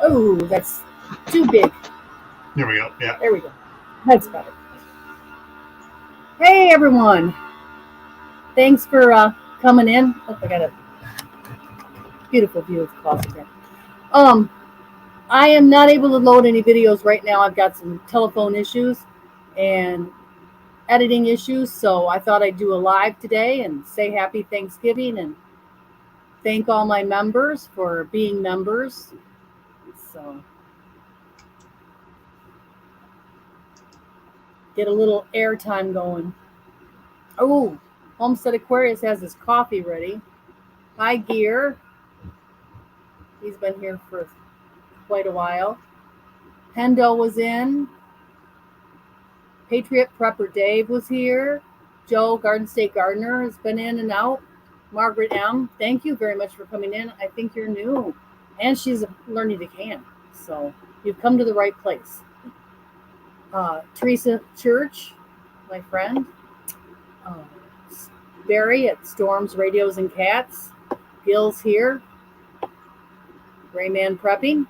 Oh, that's too big. There we go. Yeah. There we go. That's better. Hey, everyone. Thanks for coming in. Oh, I got a beautiful view of the coffee here. Um, I am not able to load any videos right now. I've got some telephone issues and editing issues, so I thought I'd do a live today and say happy Thanksgiving and thank all my members for being members. So get a little airtime going. Oh, Homestead Aquarius has his coffee ready. Hi, Gear. He's been here for quite a while. Hendo was in. Patriot Prepper Dave was here. Joe, Garden State Gardener, has been in and out. Margaret M., thank you very much for coming in. I think you're new. And she's learning to can. So you've come to the right place. Teresa Church, my friend. Barry at Storms, Radios, and Cats. Gil's here. Rayman Prepping.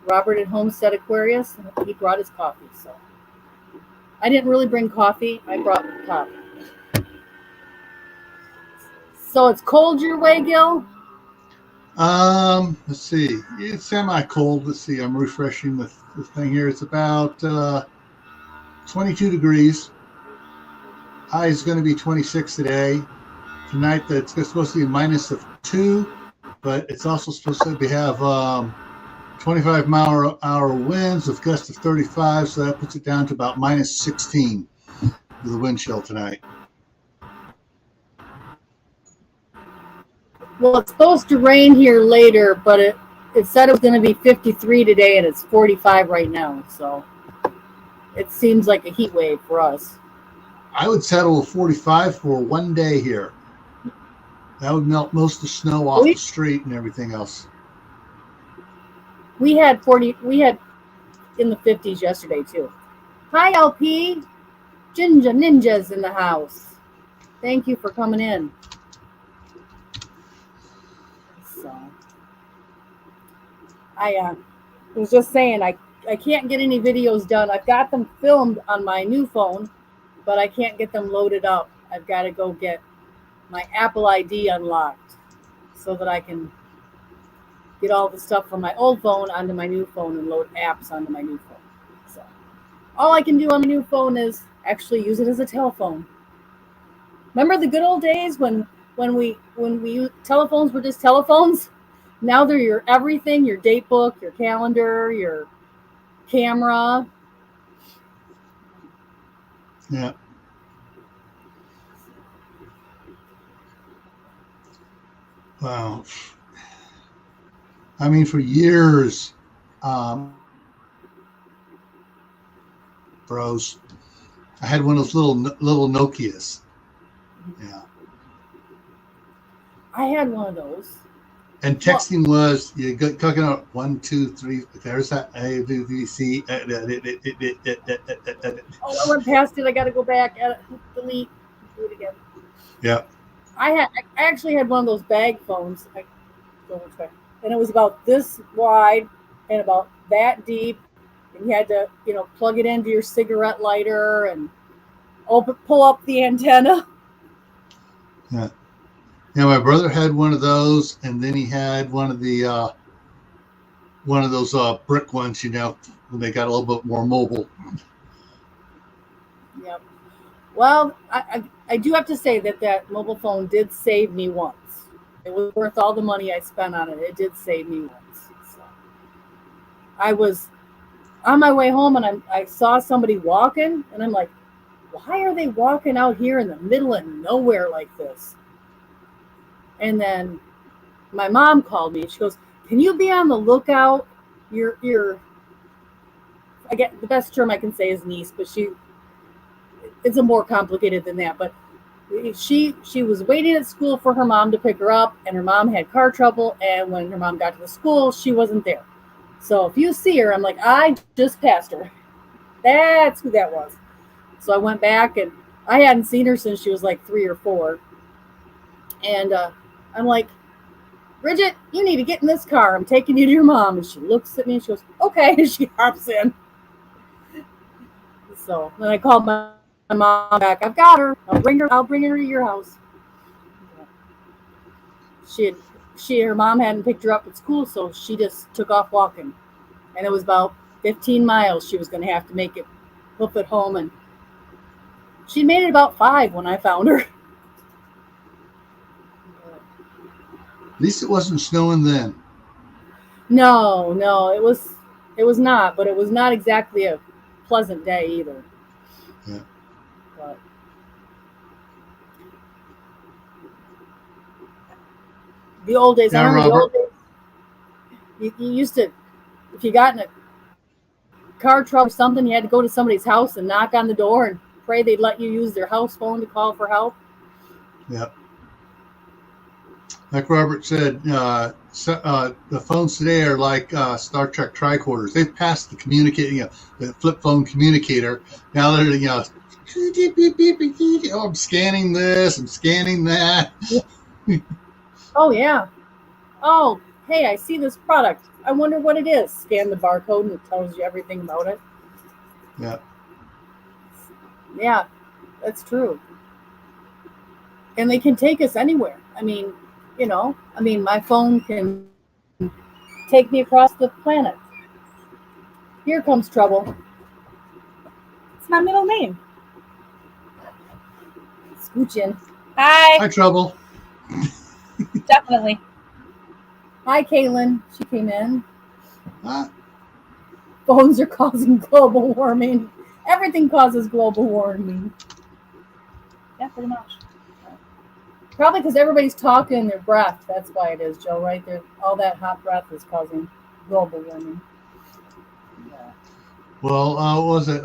Robert at Homestead Aquarius. He brought his coffee, so I didn't really bring coffee. I brought coffee. So it's cold your way, Gil? Let's see. It's semi-cold. Let's see. I'm refreshing the thing here. It's about 22 degrees. High is going to be 26 today. Tonight, that's supposed to be -2, but it's also supposed to have 25-mile-an-hour winds with gusts of 35, so that puts it down to about -16 with the wind chill tonight. Well, it's supposed to rain here later, but it said it was going to be 53 today, and it's 45 right now. So it seems like a heat wave for us. I would settle with 45 for one day here. That would melt most of the snow off the street and everything else. We had in the 50s yesterday too. Hi, LP. Ginger Ninja's in the house. Thank you for coming in. So I was just saying I can't get any videos done. I've got them filmed on my new phone, but I can't get them loaded up. I've got to go get my Apple ID unlocked so that I can get all the stuff from my old phone onto my new phone and load apps onto my new phone. So all I can do on my new phone is actually use it as a telephone. Remember the good old days when telephones were just telephones? Now they're your everything, your date book, your calendar, your camera. Yeah. Wow. I mean, for years, bros, I had one of those little Nokias. Yeah. I had one of those. And texting was you go talking about 1, 2, 3. There's that A, B, B, C. Oh, I went past it. I got to go back. Delete. Do it again. Yeah. I actually had one of those bag phones. And it was about this wide and about that deep, and you had to, plug it into your cigarette lighter and pull up the antenna. Yeah. Yeah, my brother had one of those, and then he had one of those brick ones, when they got a little bit more mobile. Yep. Well, I do have to say that mobile phone did save me once. It was worth all the money I spent on it. It did save me once. So I was on my way home, and I saw somebody walking, and I'm like, why are they walking out here in the middle of nowhere like this? And then my mom called me. She goes, can you be on the lookout? I get the best term I can say is niece, but it's a more complicated than that. But she was waiting at school for her mom to pick her up, and her mom had car trouble. And when her mom got to the school, she wasn't there. So if you see her, I'm like, I just passed her. That's who that was. So I went back, and I hadn't seen her since she was like 3 or 4. And I'm like, Bridget, you need to get in this car. I'm taking you to your mom. And she looks at me and she goes, okay. And she hops in. So then I called my mom back. I've got her. I'll bring her to your house. Her mom hadn't picked her up at school, so she just took off walking. And it was about 15 miles she was going to have to make it, hoof it home. And she made it about 5 when I found her. At least it wasn't snowing then. No, it was not, but it was not exactly a pleasant day either. Yeah. But the old days, I remember Robert. the old days. You used to, if you got in a car trouble or something, you had to go to somebody's house and knock on the door and pray they'd let you use their house phone to call for help. Yeah. Like Robert said, the phones today are like Star Trek tricorders. They've passed the the flip phone communicator. Now they're, oh, I'm scanning this, I'm scanning that. Oh, yeah. Oh, hey, I see this product. I wonder what it is. Scan the barcode and it tells you everything about it. Yeah. Yeah, that's true. And they can take us anywhere. I mean, my phone can take me across the planet. Here comes trouble. It's my middle name. Scooch in. Hi. Trouble. Definitely. Hi, Caitlin. She came in. Huh? Phones are causing global warming. Everything causes global warming. Yeah, pretty much. Probably because everybody's talking in their breath. That's why it is, Joe, right there. All that hot breath is causing global warming. Yeah. Well, what was it?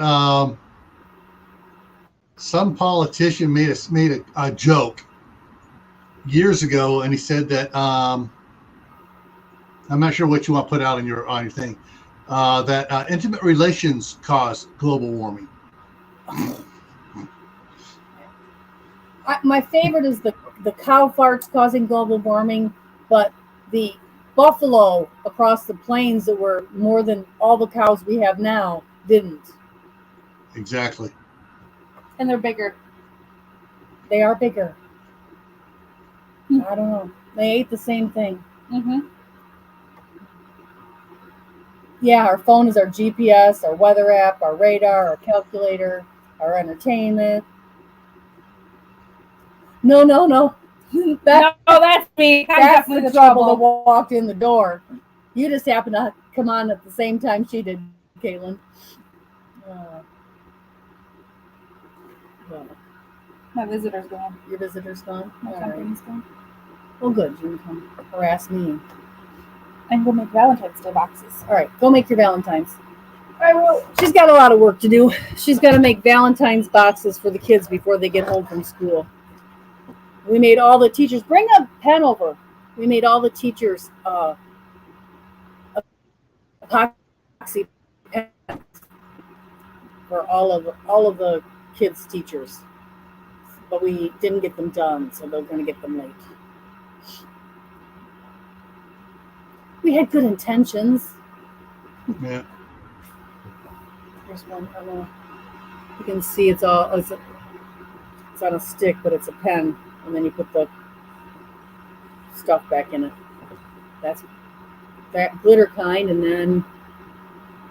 Some politician made a joke years ago, and he said that I'm not sure what you want to put out on your thing. That intimate relations cause global warming. My favorite is the cow farts causing global warming, but the buffalo across the plains that were more than all the cows we have now didn't. Exactly. And they're bigger. They are bigger. I don't know. They ate the same thing. Mm-hmm. Yeah, our phone is our GPS, our weather app, our radar, our calculator, our entertainment. No. No, that's me. I'm That's definitely the trouble that walked in the door. You just happened to come on at the same time she did, Caitlin. Well, My visitor's gone. your visitor's gone? My company's gone. Well, good. You can come harass me. I can go make Valentine's Day boxes. All right, go make your Valentine's. I will. She's got a lot of work to do. She's got to make Valentine's boxes for the kids before they get home from school. We made all the teachers, bring a pen over. We made all the teachers epoxy pens for all of the kids' teachers. But we didn't get them done, so they're going to get them late. We had good intentions. Yeah. There's one. I don't know. You can see it's on a stick, but it's a pen, and then you put the stuff back in it. That's that glitter kind, and then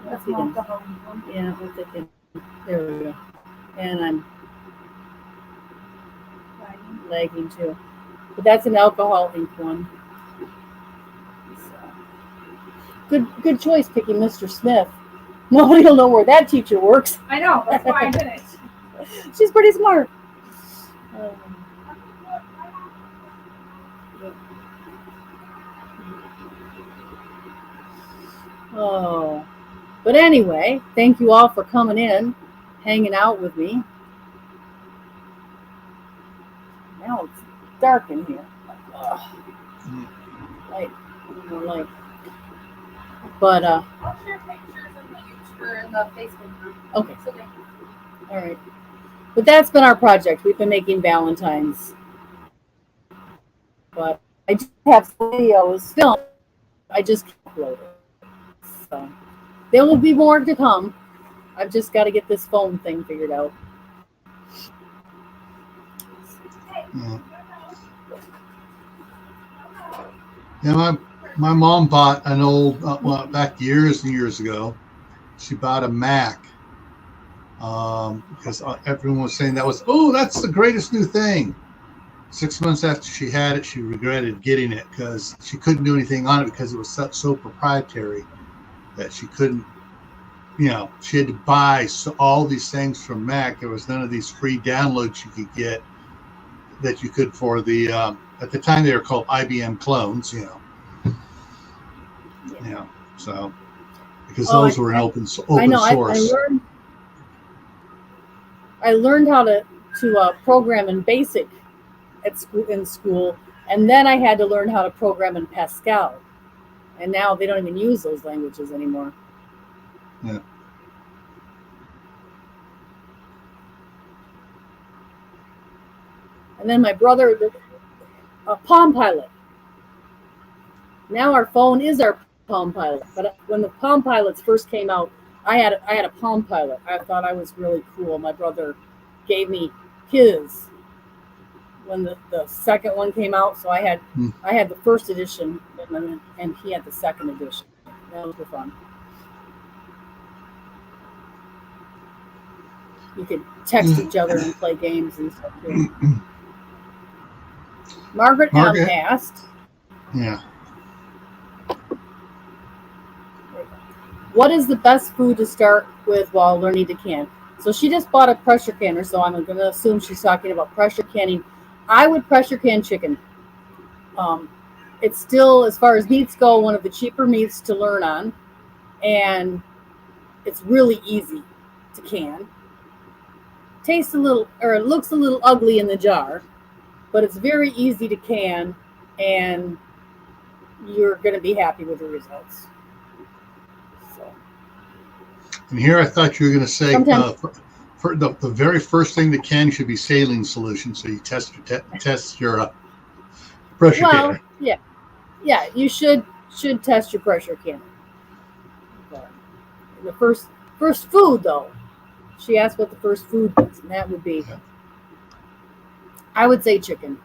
That's not the home one. yeah, I'm thinking. There we go. And I'm lagging too, but that's an alcohol ink one. So. Good choice picking Mr. Smith. Nobody will know where that teacher works. I know. That's why I did it. She's pretty smart. Oh, but anyway, thank you all for coming in, hanging out with me. Now it's dark in here. Light, more light. But I'll share pictures in the Facebook group. Okay. All right. But that's been our project. We've been making Valentines. But I do have videos filmed. I just can't upload it. So there will be more to come. I've just got to get this phone thing figured out. Yeah. Yeah, my mom bought an old, well, back years and years ago, she bought a Mac because everyone was saying that's the greatest new thing. 6 months after she had it, she regretted getting it because she couldn't do anything on it because it was so proprietary that she couldn't, she had to buy all these things from Mac. There was none of these free downloads you could get that you could for the, at the time they were called IBM clones, so because those were in open I know, source. I learned how to program in BASIC in school, and then I had to learn how to program in Pascal, and now they don't even use those languages anymore. Yeah. And then my brother, a Palm Pilot. Now our phone is our Palm Pilot, but when the Palm Pilots first came out, I had a Palm Pilot. I thought I was really cool. My brother gave me his when the second one came out, so I had the first edition, and he had the second edition. That was fun. You could text each other and play games and stuff too. Margaret asked. Yeah. What is the best food to start with while learning to can? So she just bought a pressure canner, so I'm going to assume she's talking about pressure canning. I would pressure can chicken. It's still, as far as meats go, one of the cheaper meats to learn on, and it's really easy to can. Tastes a little, or it looks a little ugly in the jar, but it's very easy to can, and you're going to be happy with the results. So. And here I thought you were going to say for the very first thing to can should be saline solution, so you test your pressure canner. Yeah, you should test your pressure canner. But the first food, though, she asked what the first food was, and that would be, I would say chicken.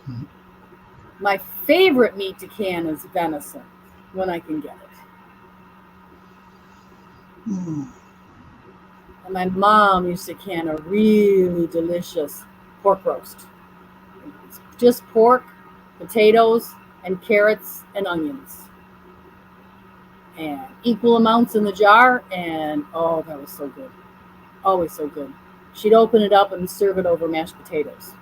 Mm-hmm. My favorite meat to can is venison, when I can get it. Mm. And my mom used to can a really delicious pork roast. It's just pork, potatoes, and carrots and onions. And equal amounts in the jar, and oh, that was so good. Always so good. She'd open it up and serve it over mashed potatoes.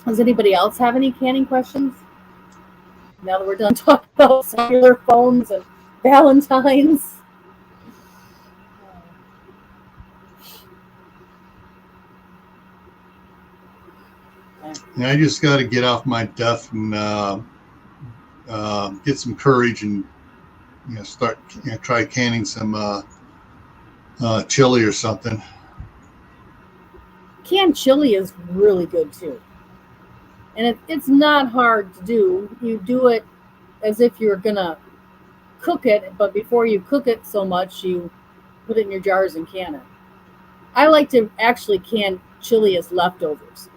Does anybody else have any canning questions? Now that we're done talking about cellular phones and valentines. Yeah, I just got to get off my duff and get some courage and start try canning some chili or something. Canned chili is really good too, and it's not hard to do. You do it as if you're gonna cook it, but before you cook it so much, you put it in your jars and can it. I like to actually can chili as leftovers,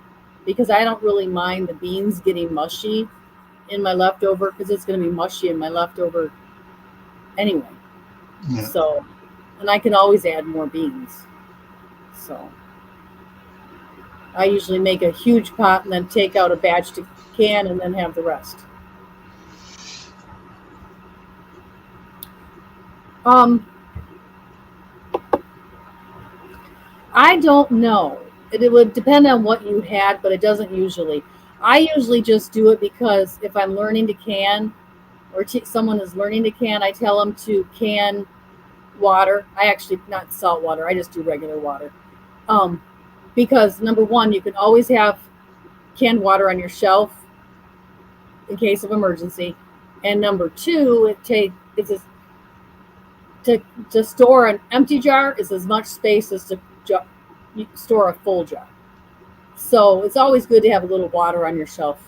because I don't really mind the beans getting mushy in my leftover, because it's going to be mushy in my leftover anyway. Yeah. So, and I can always add more beans. So, I usually make a huge pot and then take out a batch to can and then have the rest. I don't know. It would depend on what you had, but it doesn't usually. I usually just do it because if I'm learning to can, or someone is learning to can, I tell them to can water. I actually, not salt water, I just do regular water. Because number one, you can always have canned water on your shelf in case of emergency. And number two, to store an empty jar is as much space as to store a full jar. So it's always good to have a little water on your shelf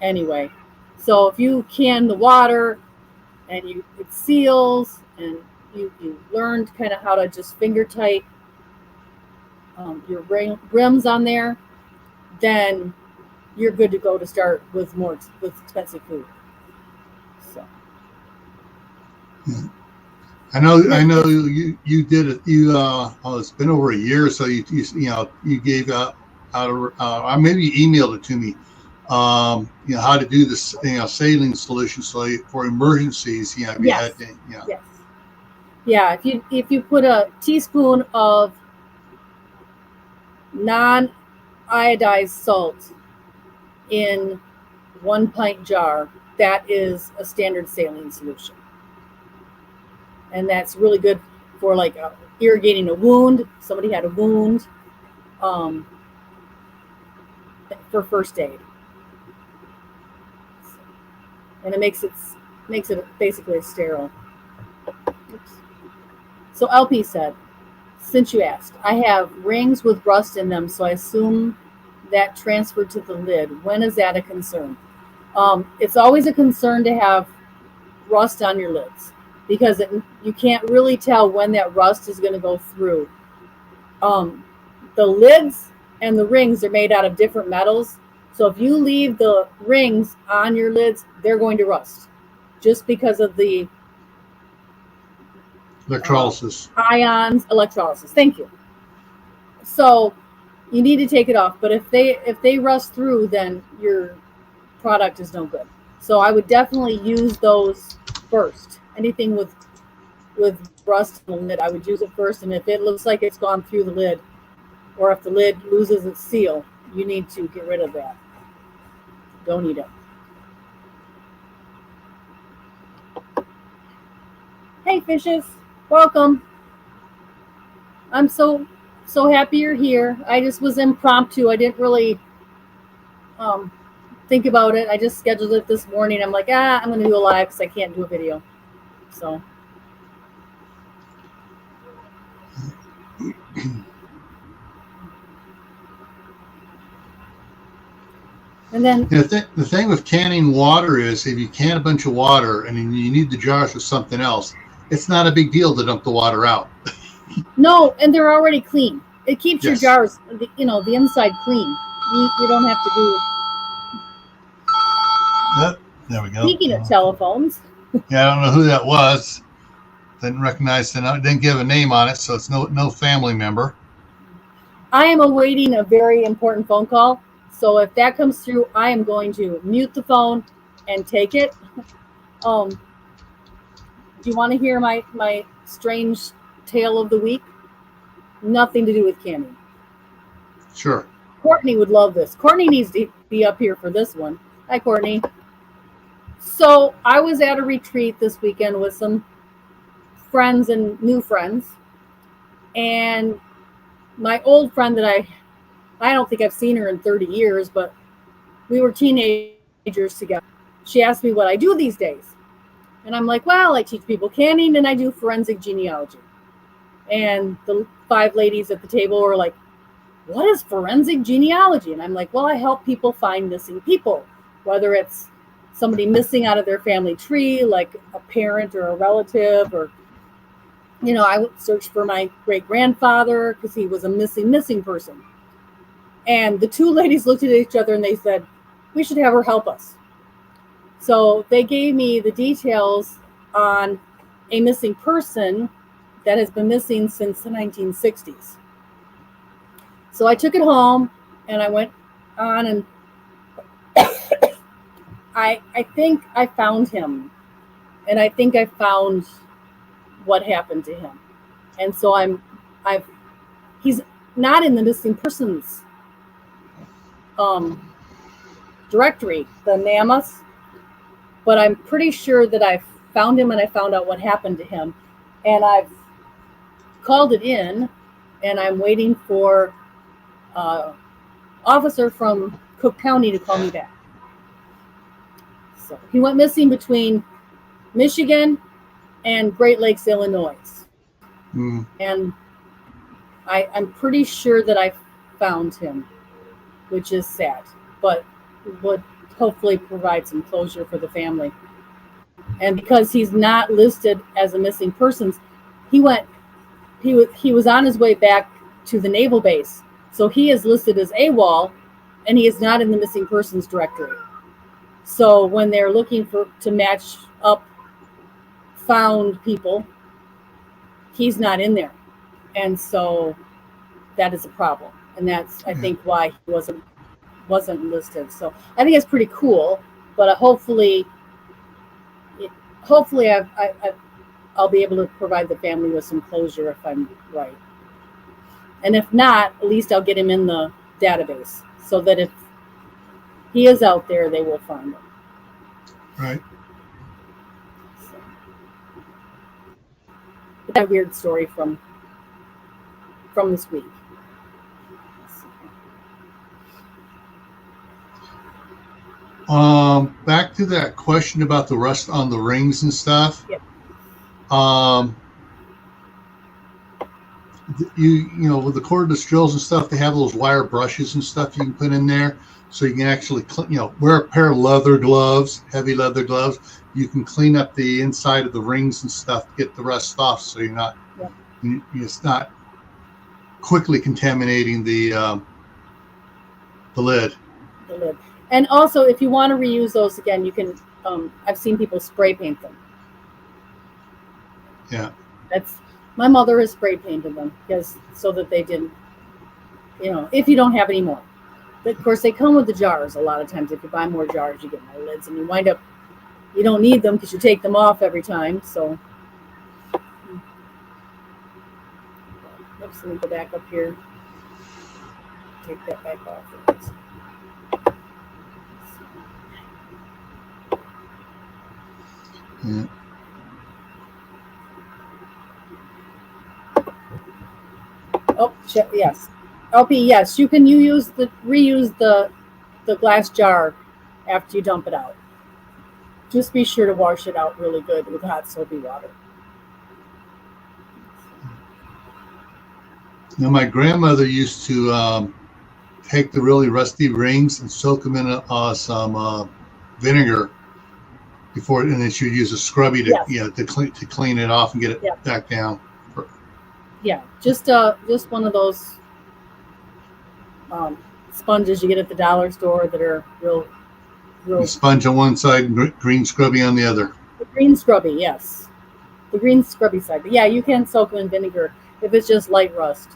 anyway. So if you can the water and it seals, and you learned kind of how to just finger tight your rims on there, then you're good to go to start with with expensive food. So I know you did it. It's been over a year, so you gave out maybe you emailed it to me. How to do this, saline solution, so for emergencies, if you yes. had to, Yes. Yeah, if you put a teaspoon of non-iodized salt in 1 pint jar, that is a standard saline solution. And that's really good for like irrigating a wound. Somebody had a wound, for first aid. And it makes it basically sterile. Oops. So LP said, since you asked, I have rings with rust in them, so I assume that transferred to the lid. When is that a concern? It's always a concern to have rust on your lids, because you can't really tell when that rust is going to go through. The lids and the rings are made out of different metals. So if you leave the rings on your lids, they're going to rust just because of the electrolysis. Electrolysis. Thank you. So you need to take it off. But if they rust through, then your product is no good. So I would definitely use those first. Anything with rust on the lid, I would use it first. And if it looks like it's gone through the lid, or if the lid loses its seal, you need to get rid of that. Don't eat it. Hey, fishes. Welcome. I'm so happy you're here. I just was impromptu. I didn't really think about it. I just scheduled it this morning. I'm like, I'm going to do a live because I can't do a video. So. And then the thing with canning water is, if you can a bunch of water and you need the jars for something else, it's not a big deal to dump the water out. No, and they're already clean. It keeps your Yes. jars, the inside clean. You don't have to do. There we go. Speaking of telephones. Yeah, I don't know who that was. Didn't recognize the note. Didn't give a name on it, so it's no family member. I am awaiting a very important phone call. So if that comes through, I am going to mute the phone and take it. Do you want to hear my strange tale of the week? Nothing to do with canning. Sure. Courtney would love this. Courtney needs to be up here for this one. Hi, Courtney. So I was at a retreat this weekend with some friends and new friends. And my old friend that I don't think I've seen her in 30 years, but we were teenagers together. She asked me what I do these days. And I'm like, well, I teach people canning and I do forensic genealogy. And the 5 ladies at the table were like, what is forensic genealogy? And I'm like, well, I help people find missing people, whether it's somebody missing out of their family tree, like a parent or a relative, or, I would search for my great-grandfather because he was a missing person. And the 2 ladies looked at each other and they said, we should have her help us. So they gave me the details on a missing person that has been missing since the 1960s. So I took it home and I went on and I think I found him, and I think I found what happened to him. And so he's not in the missing persons directory, the NAMUS, but I'm pretty sure that I found him and I found out what happened to him. And I've called it in, and I'm waiting for officer from Cook County to call me back. So he went missing between Michigan and Great Lakes, Illinois. Mm. And I'm pretty sure that I found him, which is sad, but would hopefully provide some closure for the family. And because he's not listed as a missing persons, he went he was on his way back to the naval base. So he is listed as AWOL, and he is not in the missing persons directory. So when they're looking to match up found people, he's not in there. And so that is a problem. And that's, I think, why he wasn't listed. So I think it's pretty cool, but hopefully I'll be able to provide the family with some closure if I'm right. And if not, at least I'll get him in the database so that if he is out there, they will find him. Right. So, that weird story from this week. Back to that question about the rust on the rings and stuff. Yep. You know, with the cordless drills and stuff, they have those wire brushes and stuff you can put in there, so you can actually, wear a pair of leather gloves, heavy leather gloves. You can clean up the inside of the rings and stuff to get the rust off, so you're not, it's not quickly contaminating the lid. The lid. And also, if you want to reuse those again, you can. I've seen people spray paint them. Yeah. My mother has spray painted them so that they didn't, if you don't have any more. But of course, they come with the jars a lot of times. If you buy more jars, you get more lids, and you wind up, you don't need them because you take them off every time. So, oops, let me go back up here. Take that back off. Yeah. Oh, yes. LP, yes. You can reuse the glass jar after you dump it out. Just be sure to wash it out really good with hot soapy water. Now, my grandmother used to take the really rusty rings and soak them in some vinegar before, and then she would use a scrubby to clean it off and get it back down. Yeah, just one of those sponges you get at the dollar store that are real. The sponge on one side and green scrubby on the other. The green scrubby, yes. The green scrubby side. But yeah, you can soak them in vinegar if it's just light rust.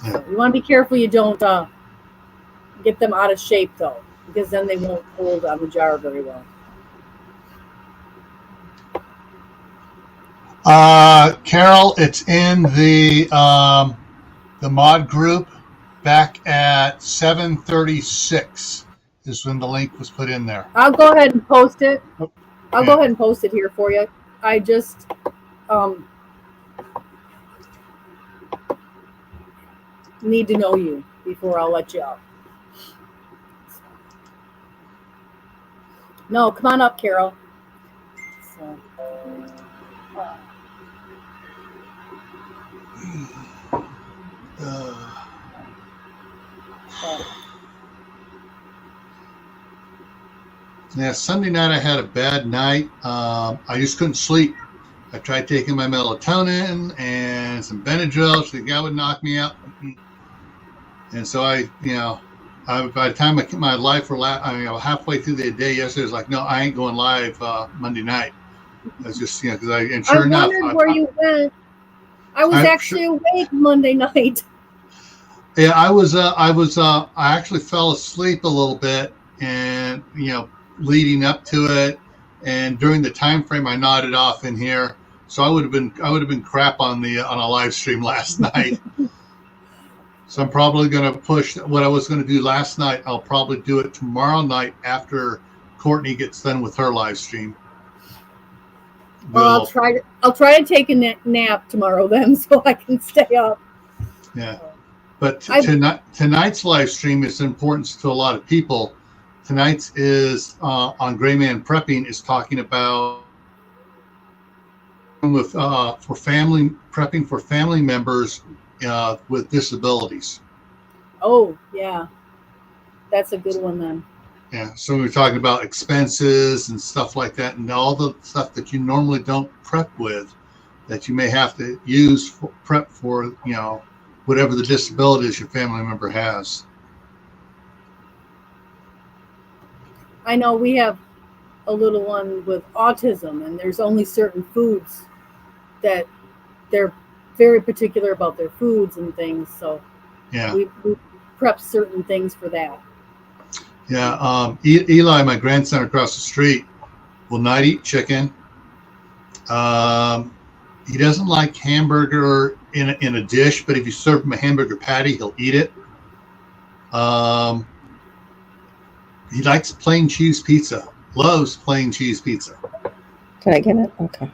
Yeah. So you want to be careful you don't get them out of shape, though, because then they won't hold on the jar very well. Carol, it's in the mod group back at 7:36 is when the link was put in there. I'll go ahead and post it. I'll go ahead and post it here for you. I just need to know you before I'll let you out. No, come on up, Carol. So, Yeah, Sunday night I had a bad night. I just couldn't sleep. I tried taking my melatonin and some Benadryl, so the guy would knock me out. And so by the time my life halfway through the day yesterday, I was like, no, I ain't going live Monday night. I was just, because and sure enough, where you went. I was actually awake Monday night. Yeah, I actually fell asleep a little bit, and leading up to it, and during the time frame, I nodded off in here. So I would have been crap on a live stream last night. So I'm probably going to push what I was going to do last night. I'll probably do it tomorrow night after Courtney gets done with her live stream. Well, I'll try to take a nap tomorrow then, so I can stay up. Yeah, but tonight's live stream is important to a lot of people. Tonight's is on Gray Man Prepping is talking about with for family prepping for family members with disabilities. Oh, yeah. That's a good one then. Yeah, so we're talking about expenses and stuff like that, and all the stuff that you normally don't prep with, that you may have to use for prep for, whatever the disabilities your family member has. I know we have a little one with autism, and there's only certain foods that they're very particular about their foods and things. So Yeah, we prep certain things for that. yeah. Eli, my grandson across the street, will not eat chicken. He doesn't like hamburger in a dish, but if you serve him a hamburger patty, he'll eat it. He likes plain cheese pizza. Loves plain cheese pizza. Can I get it? Okay.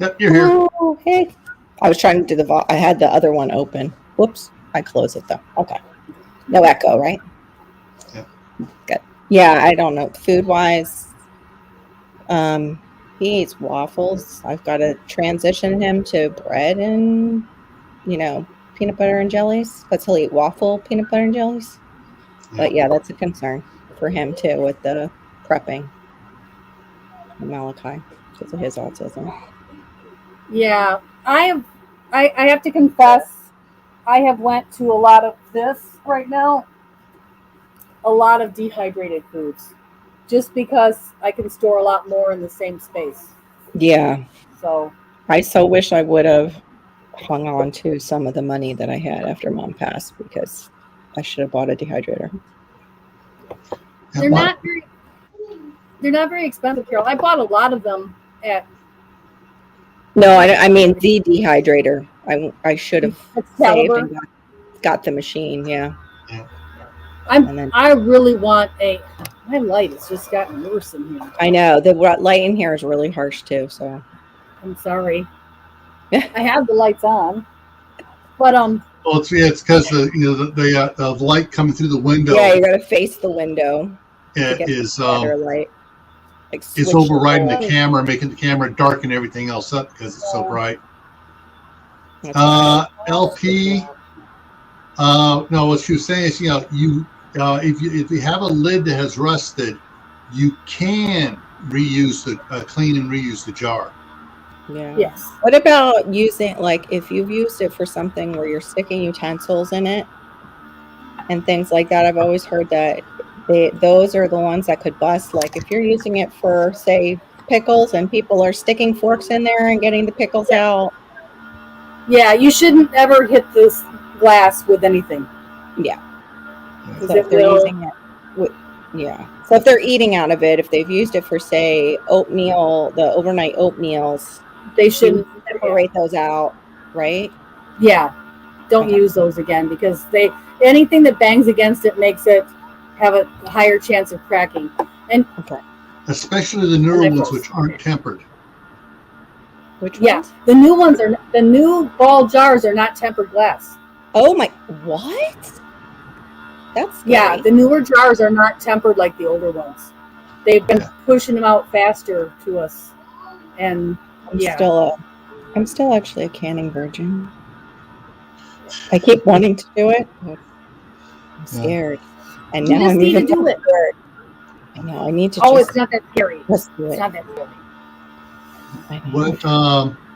Yep, you're here. Oh, hey. I was trying to do I had the other one open. Whoops. I closed it though. Okay. No echo, right? Yeah. Good. Yeah, I don't know. Food wise, he eats waffles. I've got to transition him to bread and, peanut butter and jellies. Because he'll eat waffle peanut butter and jellies. Yeah. But yeah, that's a concern for him too with the prepping. Malachi, because of his autism. Yeah, I have to confess, I have went to a lot of this right now, a lot of dehydrated foods, just because I can store a lot more in the same space. Yeah. So I so wish I would have hung on to some of the money that I had after Mom passed, because I should have bought a dehydrator. they're not very expensive, Carol. I bought a lot of them at. No, I mean the dehydrator. I should have saved and got the machine. Yeah. I really want my light has just gotten worse in here. I know the light in here is really harsh too. So I'm sorry. I have the lights on, but well, it's because the light coming through the window. Yeah, you got to face the window. Is better light. It's overriding the camera, making the camera darken everything else up because it's so bright. LP. No, what she was saying is, if you have a lid that has rusted, you can clean and reuse the jar. Yeah. Yes. What about using, like, if you've used it for something where you're sticking utensils in it and things like that? I've always heard that those are the ones that could bust. Like if you're using it for, say, pickles, and people are sticking forks in there and getting the pickles out. Yeah, you shouldn't ever hit this glass with anything. Yeah. So if they're using it so if they're eating out of it, if they've used it for, say, oatmeal, the overnight oatmeals, they shouldn't separate those out, right? Yeah. Don't use those again, because anything that bangs against it makes it have a higher chance of cracking. And especially the newer ones, which aren't tempered. Which ones? The new ball jars are not tempered glass. Oh my, what? That's scary. Yeah, the newer jars are not tempered like the older ones. They've been pushing them out faster to us. And I'm still actually a canning virgin. I keep wanting to do it, but I'm scared. And now I'm even to do it. I know, I need to. It's not that scary. Let's do it. It's not that scary.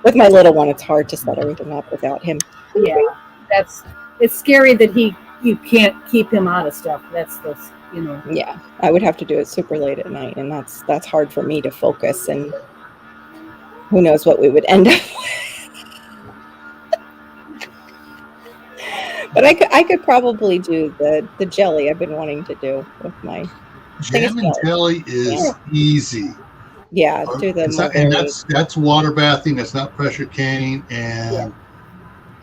With my little one, it's hard to set everything up without him. Yeah, it's scary that you can't keep him out of stuff. Yeah, I would have to do it super late at night, and that's hard for me to focus, and who knows what we would end up with. But I could probably do the jelly I've been wanting to do with my jam and jelly is easy. Yeah, do the and that's water bathing. That's not pressure canning. And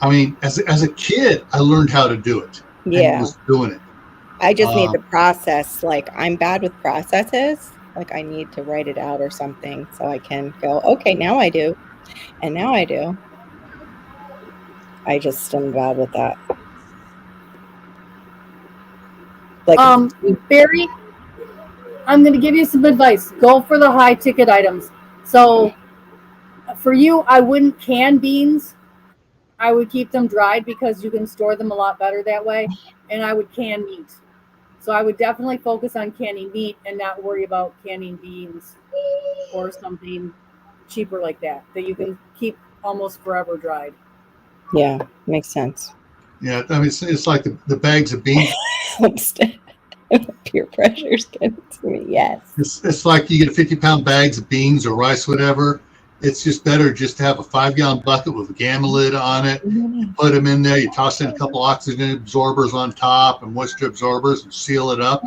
I mean, as a kid, I learned how to do it. Yeah, and was doing it. I just need the process. Like, I'm bad with processes. Like, I need to write it out or something so I can go, okay, now I do, and now I do. I just am bad with that. Like, Barry, I'm going to give you some advice. Go for the high ticket items. So For you, I wouldn't can beans. I would keep them dried because you can store them a lot better that way. And I would can meat. So I would definitely focus on canning meat and not worry about canning beans or something cheaper like that you can keep almost forever dried. Yeah, makes sense. Yeah, I mean, it's like the bags of beans. Peer pressure's getting to me. Yes. It's like you get 50-pound bags of beans or rice, whatever. It's just better just to have a 5-gallon bucket with a gamma lid on it. You put them in there. You toss in a couple oxygen absorbers on top and moisture absorbers and seal it up.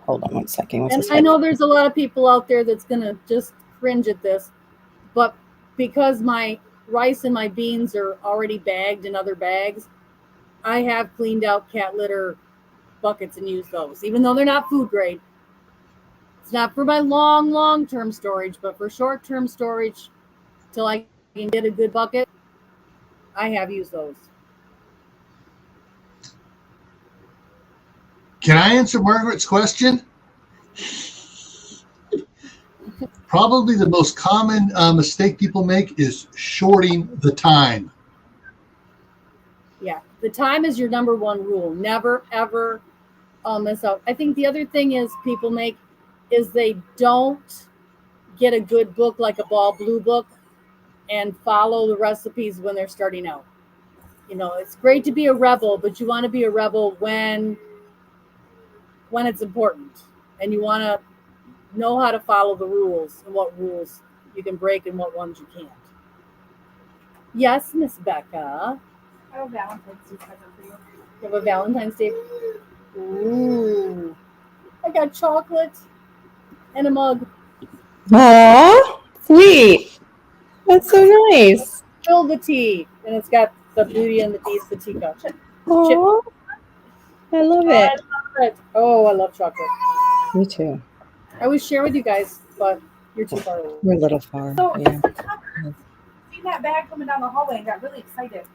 Hold on one second. And I know there's a lot of people out there that's going to just cringe at this, but because my rice and my beans are already bagged in other bags, I have cleaned out cat litter buckets and used those, even though they're not food grade. It's not for my long-term storage, but for short-term storage, till I can get a good bucket, I have used those. Can I answer Margaret's question? Probably the most common mistake people make is shorting the time. Yeah, the time is your number one rule. Never, ever miss out. I think the other thing is people make is they don't get a good book like a Ball Blue book and follow the recipes when they're starting out. You know, it's great to be a rebel, but you want to be a rebel when it's important, and you want to know how to follow the rules and what rules you can break and what ones you can't. Yes, Miss Becca. I have a Valentine's Day present for you. You have a Valentine's Day. Ooh, I got chocolate and a mug. Aw, sweet. That's so nice. Velvety, and it's got the Beauty and the Beast, the teacup. Aw, I love it. I love it. Oh, I love chocolate. Me too. I would share with you guys, but you're too far away. We're a little far. So, Yeah. seen that bag coming down the hallway and got really excited.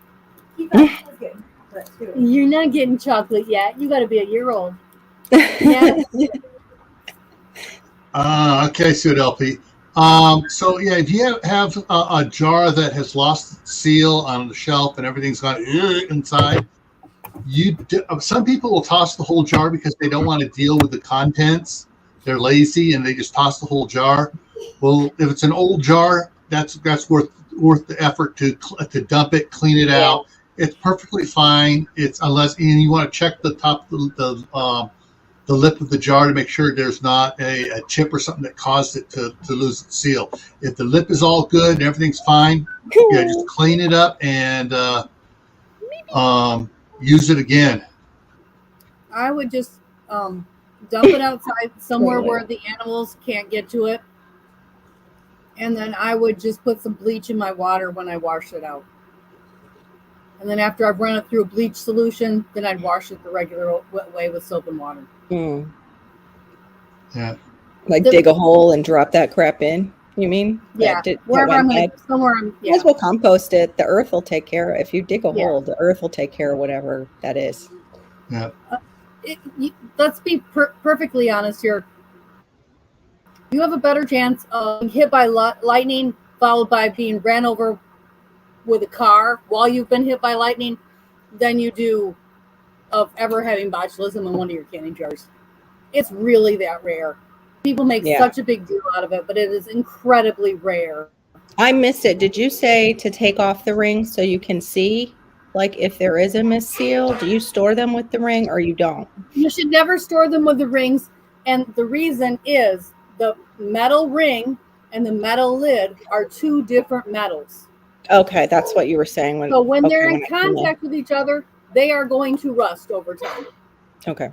He thought he was getting chocolate too. You're not getting chocolate yet. You got to be a year old. Yeah. Okay, Sue LP. So yeah, if you have a jar that has lost its seal on the shelf and everything's gone inside, some people will toss the whole jar because they don't want to deal with the contents. They're lazy and they just toss the whole jar. Well, if it's an old jar, that's worth the effort to dump it, clean it out. It's perfectly fine. It's and you want to check the top the lip of the jar to make sure there's not a chip or something that caused it to lose its seal. If the lip is all good and everything's fine, yeah, just clean it up and use it again. I would just dump it outside somewhere where the animals can't get to it. And then I would just put some bleach in my water when I wash it out. And then after I've run it through a bleach solution, then I'd wash it the regular way with soap and water. Mm. Yeah. Like dig a hole and drop that crap in, you mean? Yeah. Wherever I'm going to, somewhere I'm, yeah. Might as well compost it. The earth will take care of it. If you dig a hole, the earth will take care of whatever that is. Yeah. Let's be perfectly honest here. You have a better chance of being hit by lightning followed by being ran over with a car while you've been hit by lightning than you do of ever having botulism in one of your canning jars. It's really that rare. People make such a big deal out of it, but it is incredibly rare. I missed it. Did you say to take off the ring so you can see, like, if there is a misseal? Do you store them with the ring or you don't? You should never store them with the rings, and the reason is the metal ring and the metal lid are two different metals. Okay, that's what you were saying. So when they're in contact with each other, they are going to rust over time. Okay.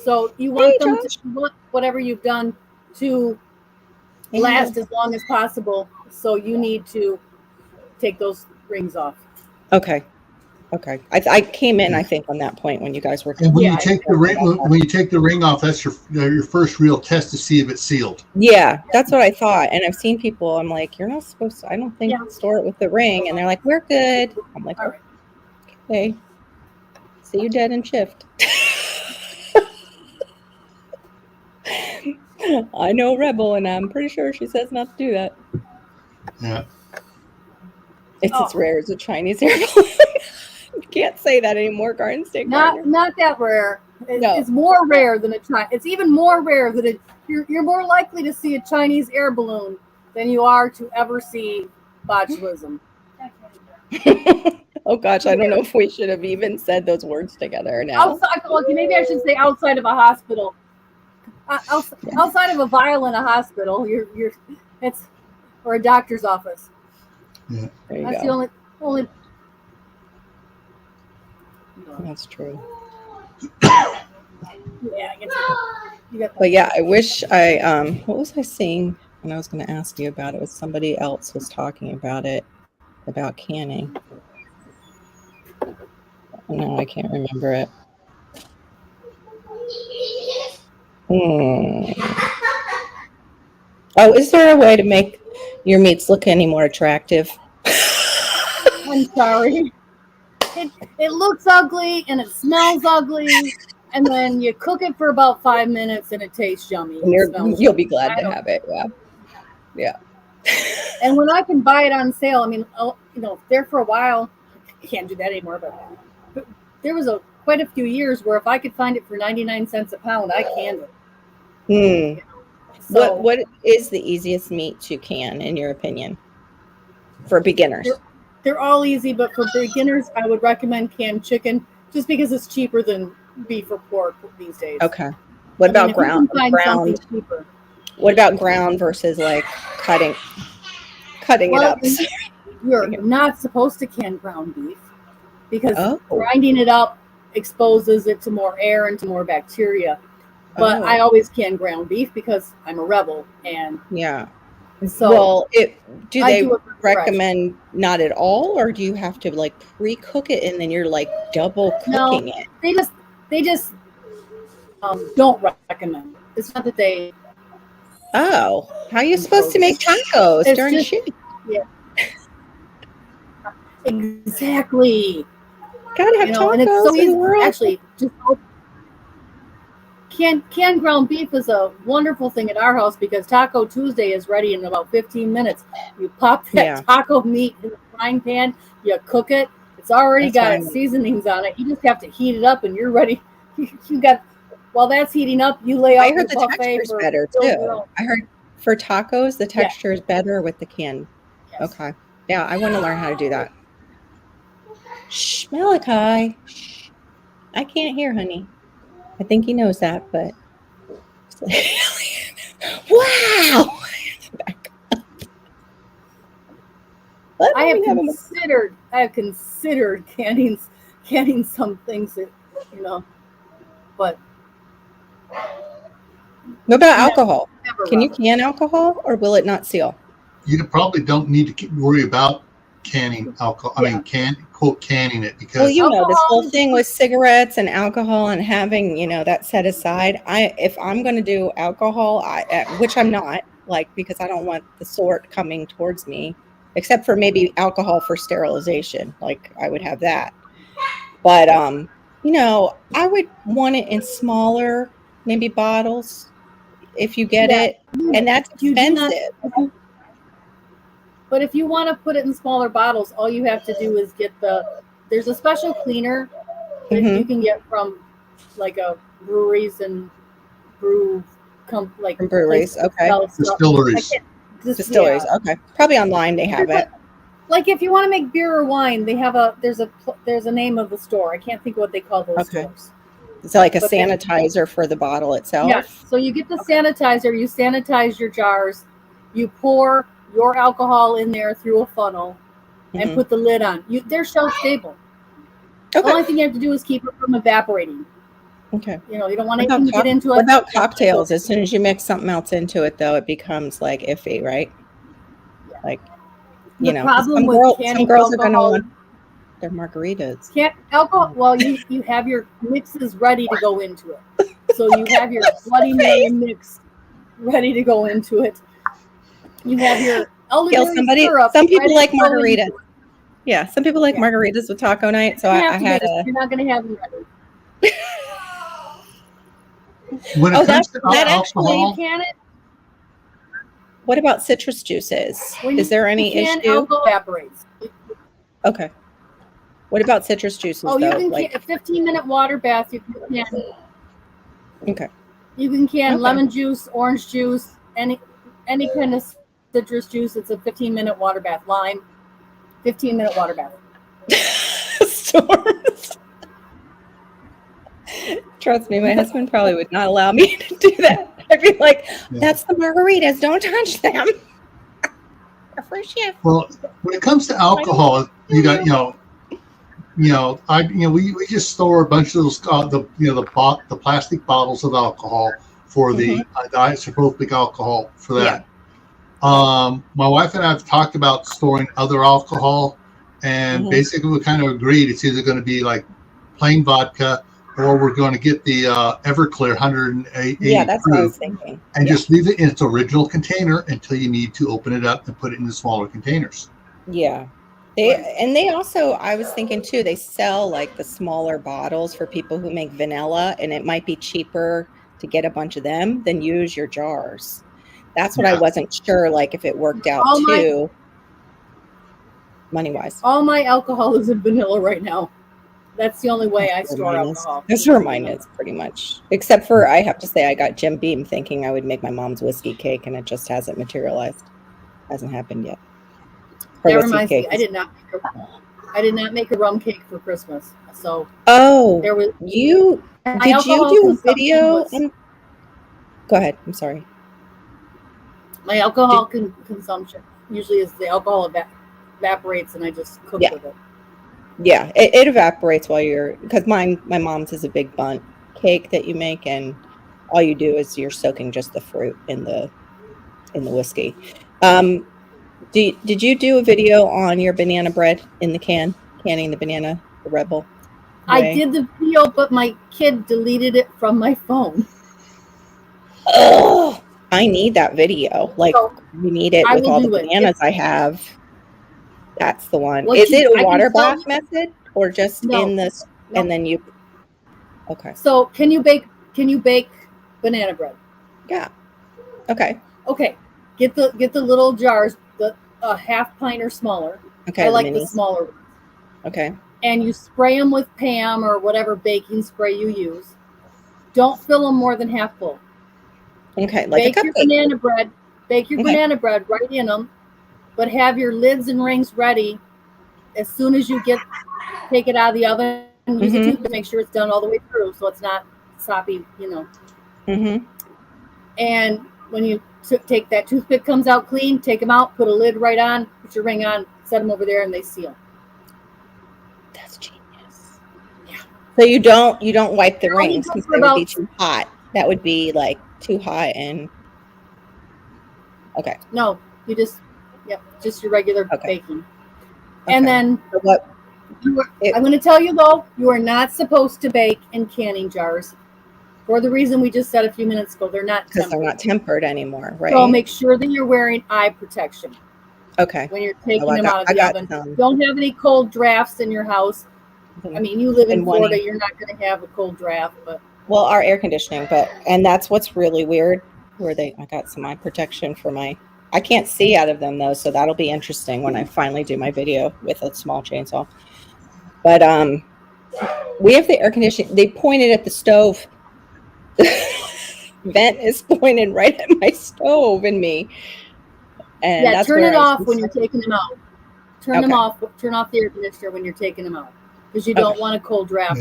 So you want whatever you've done to last as long as possible. So you need to take those rings off. Okay. Okay. I came in, I think, on that point when you guys were. And when you take the ring off, that's your first real test to see if it's sealed. Yeah, that's what I thought. And I've seen people. I'm like, you're not supposed to. I don't think store it with the ring. And they're like, we're good. I'm like, all right. Okay. See you dead and shift. I know Rebel, and I'm pretty sure she says not to do that. Yeah. It's Oh. as rare as a Chinese air balloon. You can't say that anymore, Garden State Gardener. Not that rare. No. It's more rare than a Chinese. It's even more rare than you're more likely to see a Chinese air balloon than you are to ever see botulism. Oh gosh, I don't know if we should have even said those words together now. Okay, maybe I should say outside of a hospital. Outside of a vial in a hospital, it's or a doctor's office. Yeah. There you That's go. the only. That's true. Yeah, you got that. But yeah, I wish what was I saying when I was going to ask you about it? It was somebody else was talking about it, about canning. No, I can't remember it. Oh, is there a way to make your meats look any more attractive? I'm sorry. It looks ugly and it smells ugly, and then you cook it for about 5 minutes and it tastes yummy. And you'll be glad to have it. Yeah. And when I can buy it on sale, I mean, there for a while, I can't do that anymore, but there was quite a few years where if I could find it for 99 cents a pound, I canned it. So, what is the easiest meat to can, in your opinion, for beginners? They're all easy, but for beginners, I would recommend canned chicken just because it's cheaper than beef or pork these days. Okay. What about ground? Cheaper. What about ground versus like cutting it up? You're not supposed to can ground beef because grinding it up exposes it to more air and to more bacteria. But I always can ground beef because I'm a rebel, and so do they recommend not at all, or do you have to like pre-cook it and then you're like double cooking it? They just don't recommend. It's not that they. Oh, how are you supposed to make tacos during a shoot? Yeah. Exactly. Gotta have tacos. And it's so easy. Actually, just canned ground beef is a wonderful thing at our house because Taco Tuesday is ready in about 15 minutes. You pop that taco meat in the frying pan, you cook it. It's already got its seasonings on it. You just have to heat it up, and you're ready. While that's heating up, you lay out. I heard the texture is better too. I heard for tacos the texture is better with the can. Yes. Okay. Yeah, I want to learn how to do that. Shh, Malachi. Shh. I can't hear, honey. I think he knows that, but wow! I have considered canning some things that but. What about alcohol? Can you can alcohol, or will it not seal? You probably don't need to worry about canning alcohol. I mean, canning it because this whole thing with cigarettes and alcohol and having that set aside. If I'm going to do alcohol, which I'm not, because I don't want the sort coming towards me, except for maybe alcohol for sterilization. I would have that, but I would want it in smaller, maybe bottles, if you get it, and that's expensive. But if you want to put it in smaller bottles, all you have to do is there's a special cleaner that you can get from a breweries and from breweries, okay. Distilleries, okay. Probably online they have it. If you want to make beer or wine, they have there's a name of the store. I can't think of what they call those stores. It's like a sanitizer for the bottle itself. Yes. So you get the sanitizer, you sanitize your jars, you pour your alcohol in there through a funnel and put the lid on. They're shelf stable. Okay. The only thing you have to do is keep it from evaporating. Okay. You don't want anything to get into it. What about cocktails? As soon as you mix something else into it, though, it becomes iffy, right? The problem with some girls are going to want their margaritas. Alcohol. Well, you have your mixes ready to go into it. So you have your Bloody Mary mix ready to go into it. You have your elderberry syrup. Some people like margaritas. Yeah, some people like margaritas with taco night. So I had You're not going to have them ready. When it comes to alcohol, can it? What about citrus juices? When Is there any you can, issue? alcohol evaporates. Okay. What about citrus juices Oh, you though? can Like, a 15-minute water bath. You can okay. You can can Okay. lemon juice, orange juice, any kind of citrus juice. It's a 15-minute water bath. Lime, 15-minute water bath. Storms. Trust me, my husband probably would not allow me to do that. I'd be like, that's the margaritas. Don't touch them. For shift. Well, when it comes to alcohol, you got we just store a bunch of those the plastic bottles of alcohol for the isopropyl alcohol for that. Yeah. My wife and I have talked about storing other alcohol, and basically we kind of agreed it's either going to be like plain vodka, or we're going to get the Everclear 180 that's proof, what I was thinking. And just leave it in its original container until you need to open it up and put it in the smaller containers. Yeah. They also, I was thinking too, they sell like the smaller bottles for people who make vanilla, and it might be cheaper to get a bunch of them than use your jars. That's what I wasn't sure, like if it worked out too, money-wise. All my alcohol is in vanilla right now. That's the only way I store alcohol. That's where mine is, pretty much. Except for, I have to say, I got Jim Beam thinking I would make my mom's whiskey cake, and it just hasn't materialized. Hasn't happened yet. That reminds me, I did not make a rum cake for Christmas. So there was did you do a video? Go ahead. I'm sorry. My alcohol consumption usually is the alcohol evaporates, and I just cook with it. Yeah, it evaporates while because my mom's is a big bundt cake that you make, and all you do is you're soaking just the fruit in the whiskey. Did you do a video on your banana bread in the canning the banana, the Rebel? I did the video, but my kid deleted it from my phone. Oh, I need that video. Like, we need it with all the bananas I have. That's the one. Is it a water bath method, or just in this? No. And then you. Okay. So can you bake banana bread? Yeah. Okay. Okay. Get the little jars, a half pint or smaller. Okay. I like the smaller ones. Okay. And you spray them with Pam or whatever baking spray you use. Don't fill them more than half full. Okay. Like bake your banana bread. Bake your banana bread right in them. But have your lids and rings ready as soon as you take it out of the oven. Use a toothpick to make sure it's done all the way through, so it's not soppy, And when you take that toothpick comes out clean, take them out, put a lid right on, put your ring on, set them over there, and they seal. That's genius. Yeah. So you don't wipe the rings because they would be too hot. That would be like too hot and. Okay. No, you just. Yep, just your regular baking. Okay. And then I'm going to tell you, though, you are not supposed to bake in canning jars for the reason we just said a few minutes ago. They're not tempered. Because they're not tempered anymore, right? So make sure that you're wearing eye protection. Okay. When you're taking them out of the oven. Don't have any cold drafts in your house. I mean, you live in Florida, you're not going to have a cold draft. Well, our air conditioning, and that's what's really weird, I got some eye protection for I can't see out of them though, so that'll be interesting when I finally do my video with a small chainsaw. But we have the air conditioning. They pointed at the stove. Vent is pointed right at my stove and me. And that's turn it off when you're taking them out. Turn them off. Turn off the air conditioner when you're taking them out because you don't want a cold draft.